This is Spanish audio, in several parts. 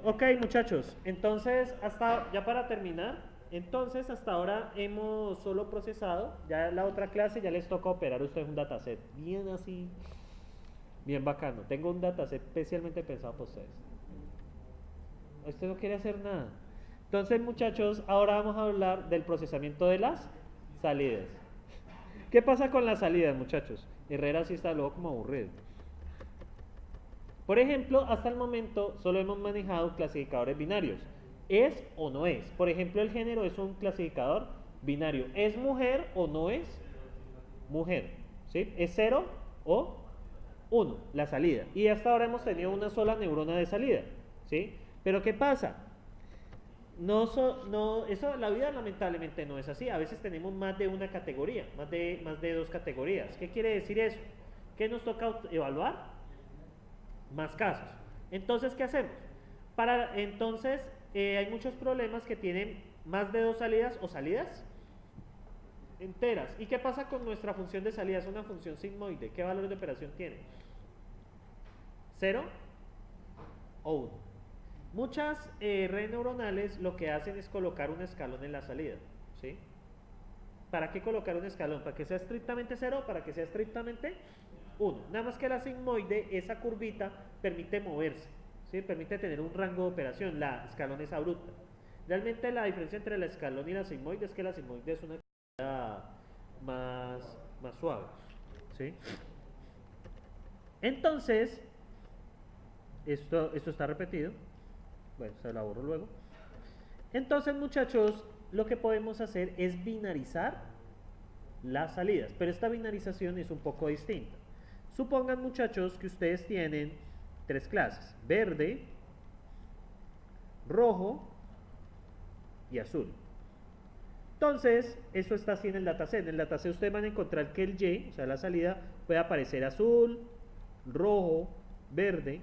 Ok, muchachos, entonces, ya para terminar, entonces hasta ahora hemos solo procesado, ya la otra clase ya les toca operar a ustedes un dataset, bien así, bien bacano. Tengo un dataset especialmente pensado para ustedes. Usted no quiere hacer nada. Entonces, muchachos, ahora vamos a hablar del procesamiento de las salidas. ¿Qué pasa con las salidas, muchachos? Herrera sí está luego como aburrido. Por ejemplo, hasta el momento solo hemos manejado clasificadores binarios. ¿Es o no es? Por ejemplo, el género es un clasificador binario. ¿Es mujer o no es mujer? ¿Sí? ¿Es 0 o 1 la salida? Y hasta ahora hemos tenido una sola neurona de salida. ¿Sí? Pero ¿qué pasa? Eso la vida lamentablemente no es así. A veces tenemos más de una categoría, más de dos categorías. ¿Qué quiere decir eso? ¿Qué nos toca evaluar? Más casos. Entonces, ¿qué hacemos? Entonces, hay muchos problemas que tienen más de dos salidas o salidas enteras. ¿Y qué pasa con nuestra función de salida? Es una función sigmoide. ¿Qué valor de operación tiene? ¿0 o 1? Muchas redes neuronales lo que hacen es colocar un escalón en la salida. ¿Sí? ¿Para qué colocar un escalón? ¿Para que sea estrictamente 0 o para que sea estrictamente 1? Nada más que la sigmoide, esa curvita, permite moverse, ¿sí? Permite tener un rango de operación. La escalón es abrupta. Realmente la diferencia entre la escalón y la sigmoide es que la sigmoide es una más suave. ¿Sí? Entonces, esto está repetido. Bueno, se lo borro luego. Entonces, muchachos, lo que podemos hacer es binarizar las salidas, pero esta binarización es un poco distinta. Supongan, muchachos, que ustedes tienen tres clases: verde, rojo y azul. Entonces, eso está así en el dataset. En el dataset ustedes van a encontrar que el Y, o sea, la salida, puede aparecer azul, rojo, verde.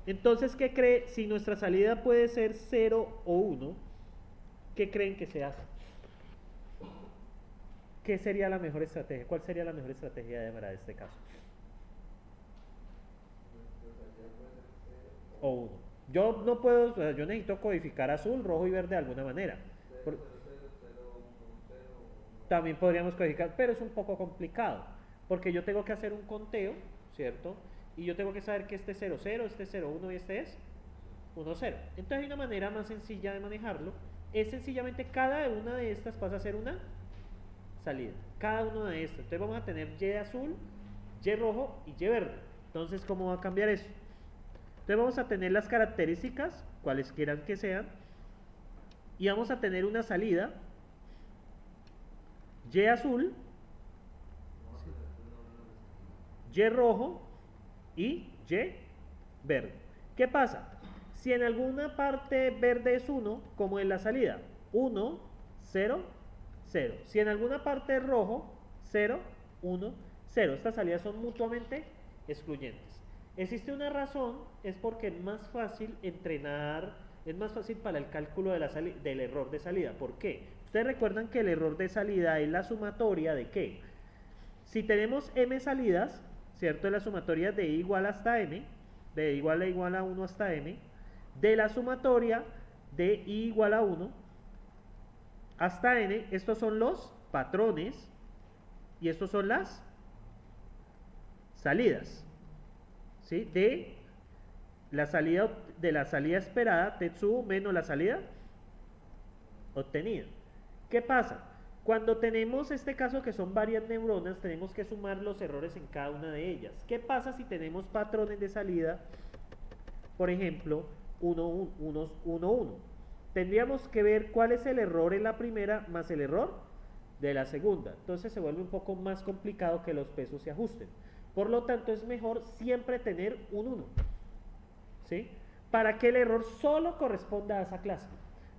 Entonces, ¿qué cree? Si nuestra salida puede ser 0 o 1, ¿qué creen que se hace? ¿Qué sería la mejor estrategia? ¿Cuál sería la mejor estrategia de para este caso? O 1. Yo no puedo, o sea, yo necesito codificar azul, rojo y verde de alguna manera. Por- También podríamos codificar, pero es un poco complicado, porque yo tengo que hacer un conteo, ¿cierto? Y yo tengo que saber que este es 0, 0, este es 0, 1 y este es 1, 0. Entonces hay una manera más sencilla de manejarlo, es sencillamente cada una de estas pasa a ser una salida, cada una de estas. Entonces vamos a tener Y azul, Y rojo y Y verde. Entonces, ¿cómo va a cambiar eso? Entonces vamos a tener las características, cuales quieran que sean, y vamos a tener una salida Y azul, Y rojo y Y verde. ¿Qué pasa? Si en alguna parte verde es 1, como en la salida, 1, 0, 0. Si en alguna parte es rojo, 0, 1, 0. Estas salidas son mutuamente excluyentes. Existe una razón, es porque es más fácil entrenar, es más fácil para el cálculo del error de salida. ¿Por qué? Ustedes recuerdan que el error de salida es la sumatoria de ¿qué? Si tenemos m salidas, ¿cierto? Es la sumatoria de igual hasta m, de igual a 1 hasta m, de la sumatoria de i igual a 1 hasta n. Estos son los patrones y estos son las salidas, ¿sí? De la salida esperada, Tetsuo, menos la salida obtenida. ¿Qué pasa? Cuando tenemos este caso que son varias neuronas, tenemos que sumar los errores en cada una de ellas. ¿Qué pasa si tenemos patrones de salida? Por ejemplo, 1, 1, 1, 1. Tendríamos que ver cuál es el error en la primera más el error de la segunda. Entonces se vuelve un poco más complicado que los pesos se ajusten. Por lo tanto, es mejor siempre tener un 1. ¿Sí? Para que el error solo corresponda a esa clase.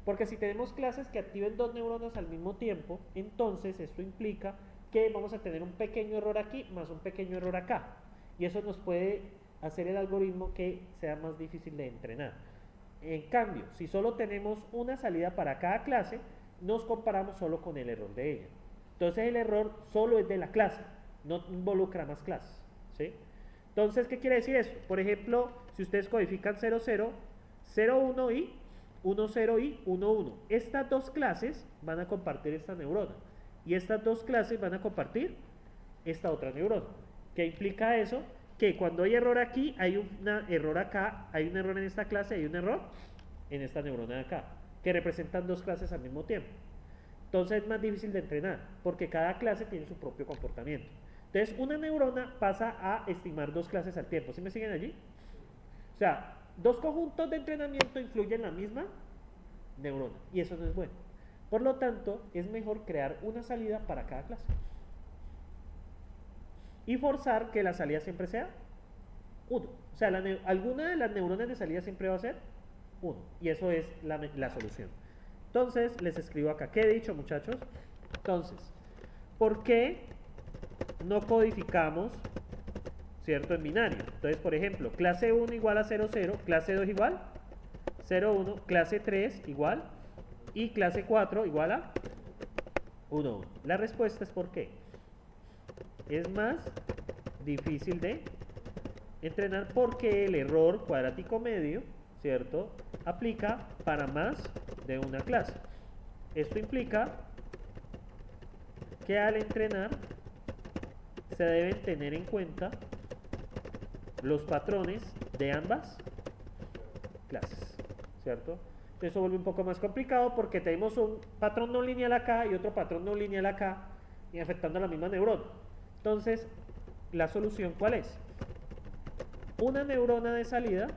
Porque si tenemos clases que activen dos neuronas al mismo tiempo, entonces esto implica que vamos a tener un pequeño error aquí más un pequeño error acá. Y eso nos puede hacer el algoritmo que sea más difícil de entrenar. En cambio, si solo tenemos una salida para cada clase, nos comparamos solo con el error de ella. Entonces el error solo es de la clase, no involucra más clases. ¿Sí? Entonces, ¿qué quiere decir eso? Por ejemplo, si ustedes codifican 0, 0, 0, 1 y 1, 0 y 1, 1. Estas dos clases van a compartir esta neurona. Y estas dos clases van a compartir esta otra neurona. ¿Qué implica eso? Que cuando hay error aquí, hay un error acá, hay un error en esta clase, hay un error en esta neurona de acá, que representan dos clases al mismo tiempo. Entonces es más difícil de entrenar, porque cada clase tiene su propio comportamiento. Entonces una neurona pasa a estimar dos clases al tiempo. ¿Sí me siguen allí? O sea, dos conjuntos de entrenamiento influyen en la misma neurona, y eso no es bueno. Por lo tanto, es mejor crear una salida para cada clase. Y forzar que la salida siempre sea 1. O sea, alguna de las neuronas de salida siempre va a ser 1. Y eso es la solución. Entonces, les escribo acá. ¿Qué he dicho, muchachos? Entonces, ¿por qué no codificamos, cierto, en binario? Entonces, por ejemplo, clase 1 igual a 0, 0, clase 2 igual 0, 1, clase 3 igual, y clase 4 igual a 1, 1. La respuesta es ¿por qué? Es más difícil de entrenar porque el error cuadrático medio, ¿cierto?, aplica para más de una clase. Esto implica que al entrenar se deben tener en cuenta los patrones de ambas clases, ¿cierto? Eso vuelve un poco más complicado porque tenemos un patrón no lineal acá y otro patrón no lineal acá y afectando a la misma neurona. Entonces, ¿la solución cuál es? Una neurona de salida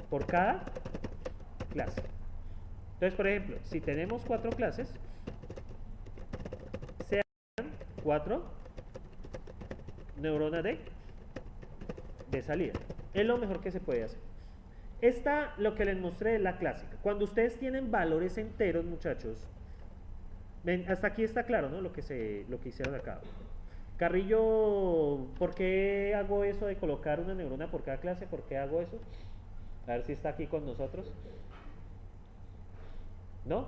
por cada clase. Entonces, por ejemplo, si tenemos 4 clases, sean 4 neuronas de salida. Es lo mejor que se puede hacer. Esta, lo que les mostré, es la clásica. Cuando ustedes tienen valores enteros, muchachos, ven, hasta aquí está claro, ¿no? Lo que hicieron acá. Carrillo, ¿por qué hago eso de colocar una neurona por cada clase? ¿Por qué hago eso? A ver si está aquí con nosotros. ¿No?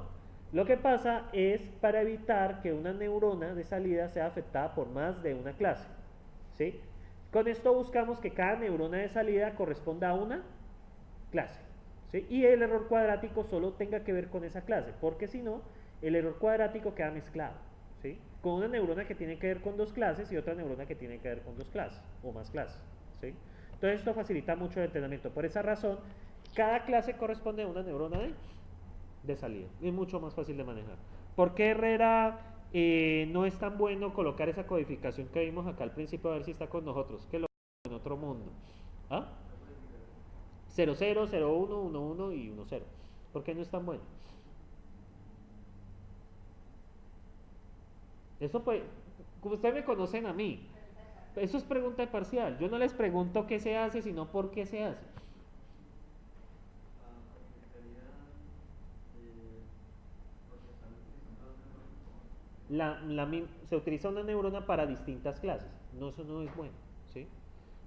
Lo que pasa es para evitar que una neurona de salida sea afectada por más de una clase. ¿Sí? Con esto buscamos que cada neurona de salida corresponda a una clase. ¿Sí? Y el error cuadrático solo tenga que ver con esa clase, porque si no, el error cuadrático queda mezclado. ¿Sí? Con una neurona que tiene que ver con dos clases y otra neurona que tiene que ver con dos clases o más clases. ¿Sí? Entonces esto facilita mucho el entrenamiento. Por esa razón, cada clase corresponde a una neurona de salida. Es mucho más fácil de manejar. ¿Por qué Herrera no es tan bueno colocar esa codificación que vimos acá al principio? A ver si está con nosotros, que lo en otro mundo. ¿Ah? 0, 0, 0, 1, 1, 1 y 1, 0. ¿Por qué no es tan bueno? Eso pues, como ustedes me conocen a mí, eso es pregunta de parcial. Yo no les pregunto qué se hace, sino por qué se hace. Se utiliza una neurona para distintas clases. No, eso no es bueno, ¿sí?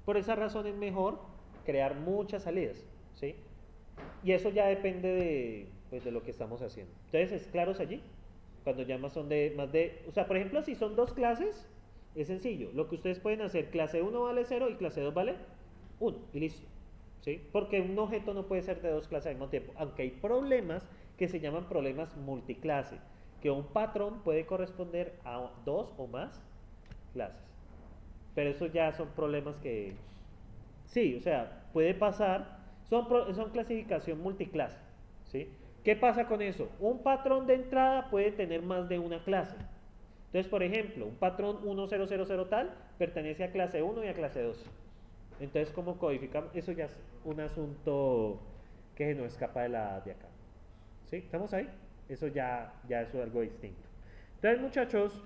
Por esa razón es mejor crear muchas salidas, ¿sí? Y eso ya depende pues, de lo que estamos haciendo. Entonces, ¿es claros allí? Cuando ya más son más de... O sea, por ejemplo, si son dos clases, es sencillo. Lo que ustedes pueden hacer, clase 1 vale 0 y clase 2 vale 1. Y listo. ¿Sí? Porque un objeto no puede ser de dos clases al mismo tiempo. Aunque hay problemas que se llaman problemas multiclase. Que un patrón puede corresponder a dos o más clases. Pero eso ya son problemas que... Sí, o sea, puede pasar. Son clasificación multiclase. ¿Sí? ¿Qué pasa con eso? Un patrón de entrada puede tener más de una clase. Entonces, por ejemplo, un patrón 1000 tal pertenece a clase 1 y a clase 2. Entonces, ¿cómo codificamos? Eso ya es un asunto que no escapa de acá. ¿Sí? ¿Estamos ahí? Eso ya es algo distinto. Entonces, muchachos,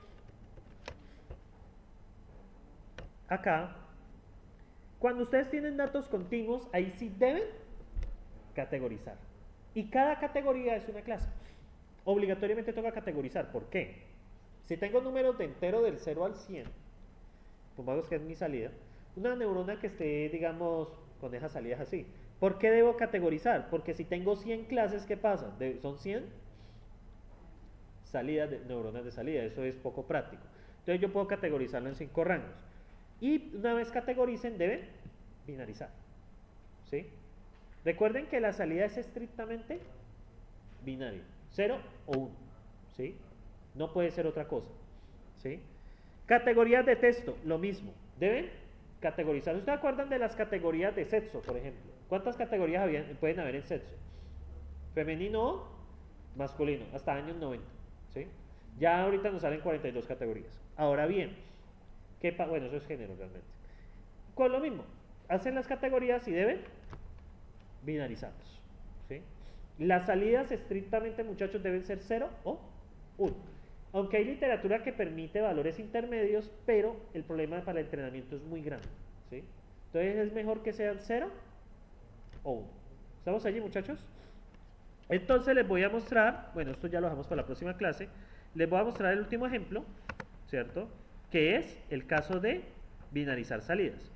acá, cuando ustedes tienen datos continuos, ahí sí deben categorizar. Y cada categoría es una clase. Obligatoriamente toca categorizar. ¿Por qué? Si tengo números de entero del 0 al 100, pongamos que es mi salida, una neurona que esté, digamos, con esas salidas así. ¿Por qué debo categorizar? Porque si tengo 100 clases, ¿qué pasa? Son 100 salidas de neuronas de salida. Eso es poco práctico. Entonces yo puedo categorizarlo en 5 rangos. Y una vez categoricen, deben binarizar. ¿Sí? Recuerden que la salida es estrictamente binaria, 0 o 1, ¿sí? No puede ser otra cosa, ¿sí? Categorías de texto, lo mismo, deben categorizar. ¿Ustedes acuerdan de las categorías de sexo, por ejemplo? ¿Cuántas categorías pueden haber en sexo? Femenino o masculino, hasta años 90, ¿sí? Ya ahorita nos salen 42 categorías. Ahora bien, bueno, eso es género realmente. Con lo mismo, hacen las categorías y deben binarizados, ¿sí? Las salidas estrictamente, muchachos, deben ser 0 o 1. Aunque hay literatura que permite valores intermedios, pero el problema para el entrenamiento es muy grande, ¿sí? Entonces es mejor que sean 0 o 1. ¿Estamos allí, muchachos? Entonces les voy a mostrar, bueno, esto ya lo dejamos para la próxima clase, les voy a mostrar el último ejemplo, ¿cierto? Que es el caso de binarizar salidas.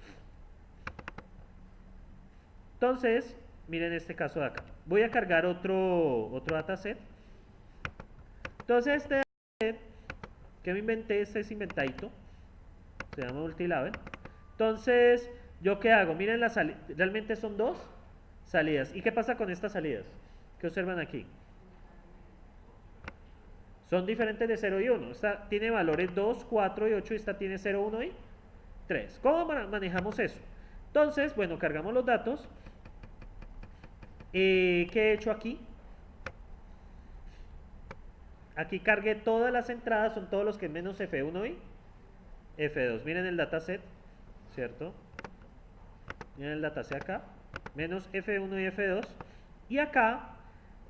Entonces, miren este caso de acá. Voy a cargar otro dataset. Entonces, este dataset que me inventé, este es inventadito, se llama multilevel. Entonces, ¿yo qué hago? Miren las salidas, realmente son dos salidas. ¿Y qué pasa con estas salidas? ¿Qué observan aquí? Son diferentes de 0 y 1. Esta tiene valores 2, 4 y 8 y esta tiene 0, 1 y 3. ¿Cómo manejamos eso? Entonces, bueno, cargamos los datos. ¿Qué he hecho aquí? Aquí cargué todas las entradas, son todos los que es menos F1 y F2. Miren el dataset, ¿cierto? Miren el dataset acá, menos F1 y F2. Y acá,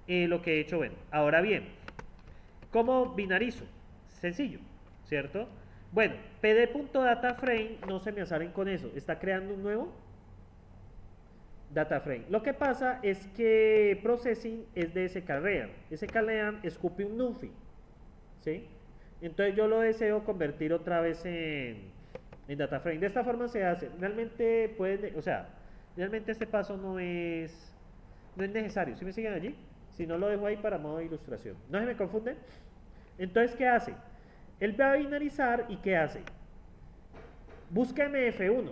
lo que he hecho, bueno, ahora bien, ¿cómo binarizo? Sencillo, ¿cierto? Bueno, pd.dataframe, no se me azaren con eso, está creando un nuevo data frame. Lo que pasa es que processing es de sklearn. Sklearn escupe un numpy, ¿sí? Entonces yo lo deseo convertir otra vez en data frame. De esta forma se hace. Realmente pueden, o sea, realmente este paso no es necesario. ¿Sí me siguen allí? Si no, lo dejo ahí para modo de ilustración. ¿No se me confunden? Entonces, ¿qué hace? Él va a binarizar y ¿qué hace? Busca MF1.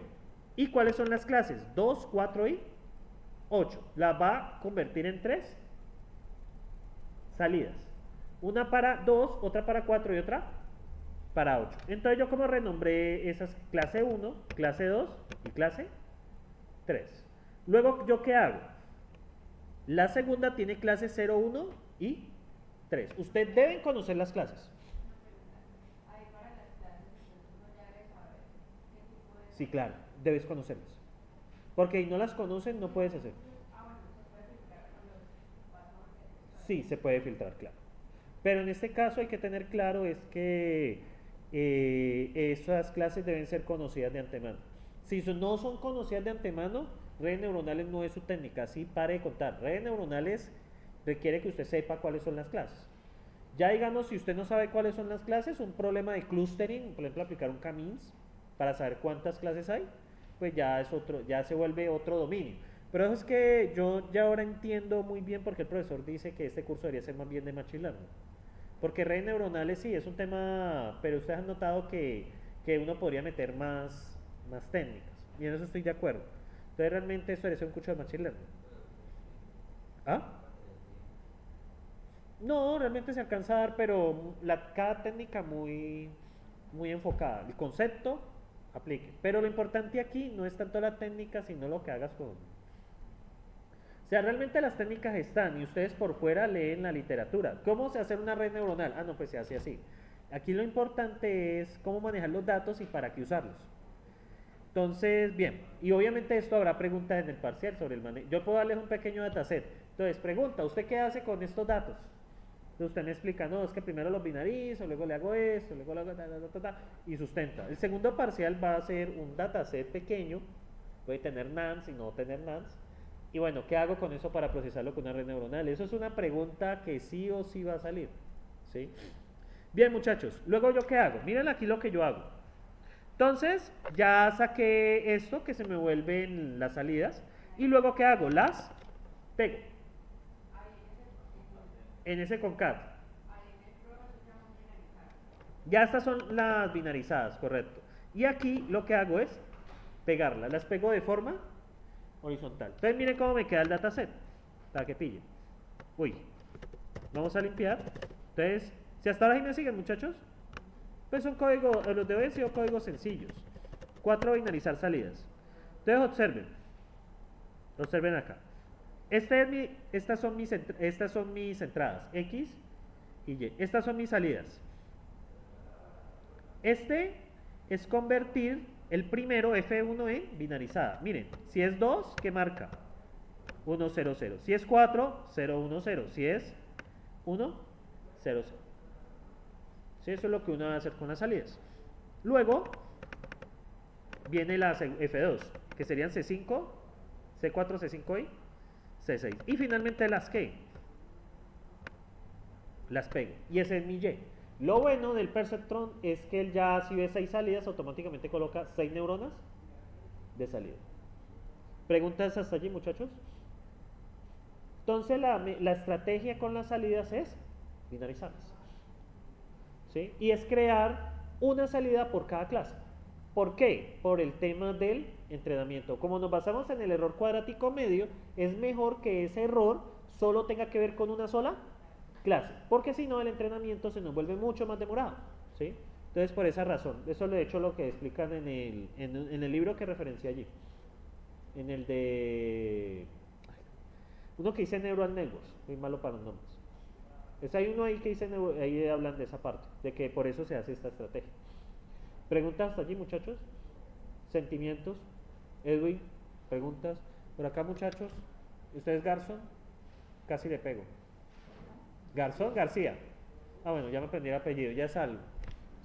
¿Y cuáles son las clases? 2, 4 y 8. Las va a convertir en 3 salidas. Una para 2, otra para 4 y otra para 8. Entonces yo como renombré esas clase 1, clase 2 y clase 3. Luego, ¿yo qué hago? La segunda tiene clase 0, 1 y 3. Ustedes deben conocer las clases. Sí, claro, debes conocerlas. Porque si no las conocen, no puedes hacer. Sí, se puede filtrar, claro. Pero en este caso hay que tener claro es que esas clases deben ser conocidas de antemano. Si no son conocidas de antemano, redes neuronales no es su técnica, así pare de contar. Redes neuronales requiere que usted sepa cuáles son las clases. Ya digamos, si usted no sabe cuáles son las clases, un problema de clustering, por ejemplo, aplicar un K-means para saber cuántas clases hay, pues ya es otro, ya se vuelve otro dominio. Pero eso es que yo ya ahora entiendo muy bien por qué el profesor dice que este curso debería ser más bien de Machine Learning. Porque redes neuronales sí es un tema, pero ustedes han notado que uno podría meter más técnicas. Y en eso estoy de acuerdo. Entonces realmente eso debería ser un curso de Machine Learning. ¿Ah? No, realmente se alcanza a dar, pero cada técnica muy enfocada. El concepto, aplique. Pero lo importante aquí no es tanto la técnica, sino lo que hagas con. O sea, realmente las técnicas están y ustedes por fuera leen la literatura. ¿Cómo se hace una red neuronal? Ah, no, pues se hace así. Aquí lo importante es cómo manejar los datos y para qué usarlos. Entonces, bien, y obviamente esto habrá preguntas en el parcial sobre el manejo. Yo puedo darles un pequeño dataset. Entonces, pregunta, ¿usted qué hace con estos datos? Entonces usted me explica, no, es que primero los binarizo, luego le hago esto, luego le hago y sustenta. El segundo parcial va a ser un dataset pequeño, puede tener nans y no tener nans. Y bueno, ¿qué hago con eso para procesarlo con una red neuronal? Eso es una pregunta que sí o sí va a salir, ¿sí? Bien, muchachos, luego ¿yo qué hago? Miren aquí lo que yo hago. Entonces, ya saqué esto que se me vuelven las salidas. Y luego ¿qué hago? Las pego en ese concat. Ya estas son las binarizadas, correcto. Y aquí lo que hago es pegarlas. Las pego de forma horizontal. Entonces miren cómo me queda el dataset, para que pille. Uy, vamos a limpiar. Entonces, si hasta ahora sí me siguen, muchachos, pues son códigos, los de hoy han sido códigos sencillos. 4, binalizar salidas. Entonces observen acá. Estas son mis entradas, X y Y. Estas son mis salidas. Este es convertir el primero, F1, en binarizada. Miren, si es 2, ¿qué marca? 1, 0, 0. Si es 4, 0, 1, 0. Si es 1, 0, 0. ¿Sí? Eso es lo que uno va a hacer con las salidas. Luego viene la F2, que serían C5, C4, C5 y C6. Y finalmente las que las pego. Y ese es mi Y. Lo bueno del perceptron es que él ya, si ve 6 salidas, automáticamente coloca 6 neuronas de salida. ¿Preguntas hasta allí, muchachos? Entonces la estrategia con las salidas es binarizarlas. ¿Sí? Y es crear una salida por cada clase. ¿Por qué? Por el tema del entrenamiento. Como nos basamos en el error cuadrático medio, es mejor que ese error solo tenga que ver con una sola clase, porque si no el entrenamiento se nos vuelve mucho más demorado, ¿sí? Entonces por esa razón, eso de hecho lo que explican en el libro que referencié allí, en el de uno que dice Neural Networks, muy malo para los nombres. Hay uno ahí que dice, ahí hablan de esa parte, de que por eso se hace esta estrategia. ¿Preguntas hasta allí, muchachos? ¿Sentimientos? Edwin, preguntas. Por acá, muchachos, ¿ustedes Garzón? Casi le pego. Garzón, García. Ah, bueno, ya me aprendí el apellido, ya es algo.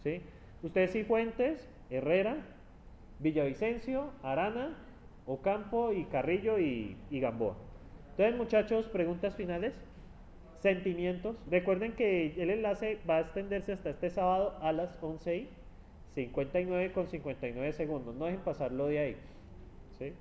¿Sí? Ustedes Cifuentes, Herrera, Villavicencio, Arana, Ocampo y Carrillo y Gamboa. Entonces, muchachos, preguntas finales. Sentimientos. Recuerden que el enlace va a extenderse hasta este sábado a las 11:59 con 59 segundos. No dejen pasarlo de ahí. ¿Sí?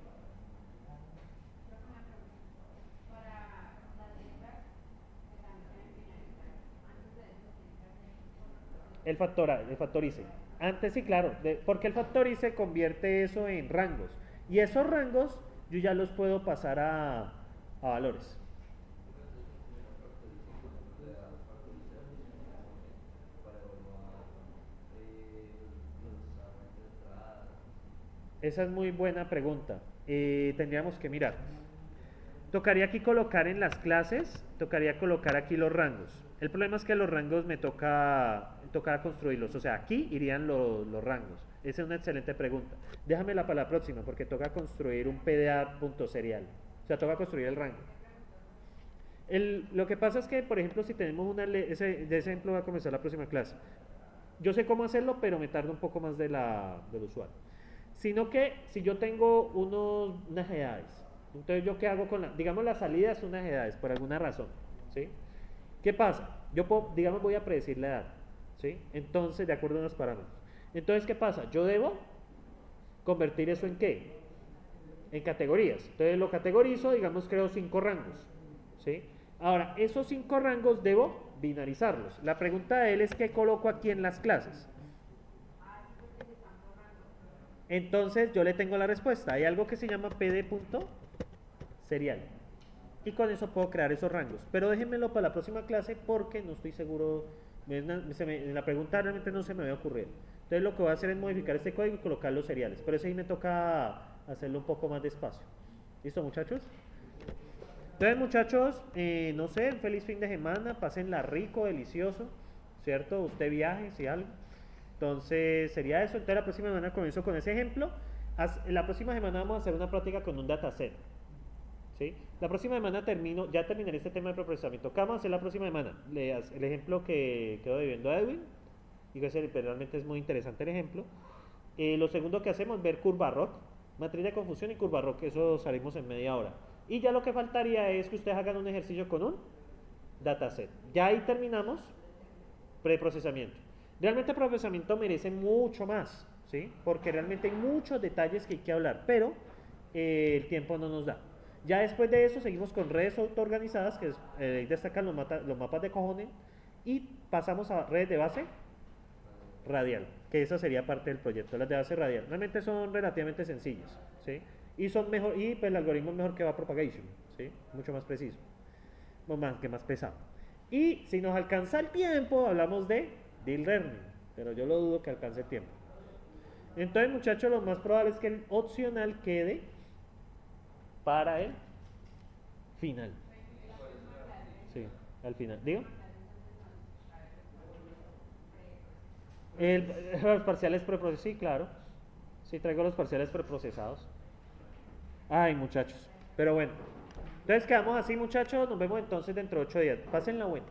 El factorice. Antes sí, claro, porque el factorice convierte eso en rangos. Y esos rangos yo ya los puedo pasar a valores. Esa es muy buena pregunta. Tendríamos que mirar. Tocaría aquí colocar en las clases, tocaría colocar aquí los rangos. El problema es que los rangos me toca construirlos. O sea, aquí irían los rangos. Esa es una excelente pregunta. Déjamela para la próxima porque toca construir un PDA.serial. O sea, toca construir el rango. Lo que pasa es que, por ejemplo, si tenemos de ese ejemplo va a comenzar la próxima clase. Yo sé cómo hacerlo, pero me tarda un poco más del usuario. Sino que si yo tengo unas edades, entonces yo qué hago digamos las salidas unas edades, por alguna razón, ¿sí? ¿Qué pasa? Yo digamos voy a predecir la edad, ¿sí? Entonces, de acuerdo a unos parámetros. Entonces, ¿qué pasa? Yo debo convertir eso en ¿qué? En categorías. Entonces lo categorizo, digamos creo 5 rangos, ¿sí? Ahora, esos 5 rangos debo binarizarlos. La pregunta de él es ¿qué coloco aquí en las clases? Entonces yo le tengo la respuesta. Hay algo que se llama pd.serial. Y con eso puedo crear esos rangos. Pero déjenmelo para la próxima clase porque no estoy seguro. En la pregunta realmente no se me había ocurrido. Entonces lo que voy a hacer es modificar este código y colocar los seriales. Pero eso ahí me toca hacerlo un poco más despacio. ¿Listo, muchachos? Entonces, muchachos, no sé, feliz fin de semana. Pásenla rico, delicioso. ¿Cierto? Usted viaje, si algo. Entonces sería eso. Entonces la próxima semana comienzo con ese ejemplo. La próxima semana vamos a hacer una práctica con un dataset. ¿Sí? La próxima semana ya terminaré este tema de preprocesamiento. ¿Qué vamos a hacer la próxima semana? El ejemplo que quedo debiendo a Edwin. Y que realmente es muy interesante el ejemplo. Lo segundo que hacemos es ver curva ROC, matriz de confusión y curva ROC. Eso salimos en media hora. Y ya lo que faltaría es que ustedes hagan un ejercicio con un dataset. Ya ahí terminamos preprocesamiento. Realmente el procesamiento merece mucho más, ¿sí? Porque realmente hay muchos detalles que hay que hablar, pero el tiempo no nos da. Ya después de eso seguimos con redes autoorganizadas, que destacan los mapas de cojones, y pasamos a redes de base radial, que esa sería parte del proyecto, las de base radial. Realmente son relativamente sencillas, ¿sí? y son mejor, y pues el algoritmo es mejor que va propagation, ¿sí? Mucho más preciso, más pesado. Y si nos alcanza el tiempo, hablamos de deep learning, pero yo lo dudo que alcance el tiempo. Entonces, muchachos, lo más probable es que el opcional quede para el final. Sí, al final. ¿Digo? Los parciales preprocesados, sí, claro. Sí, traigo los parciales preprocesados. Ay, muchachos. Pero bueno. Entonces quedamos así, muchachos. Nos vemos entonces dentro de 8 días. Pásenla bueno.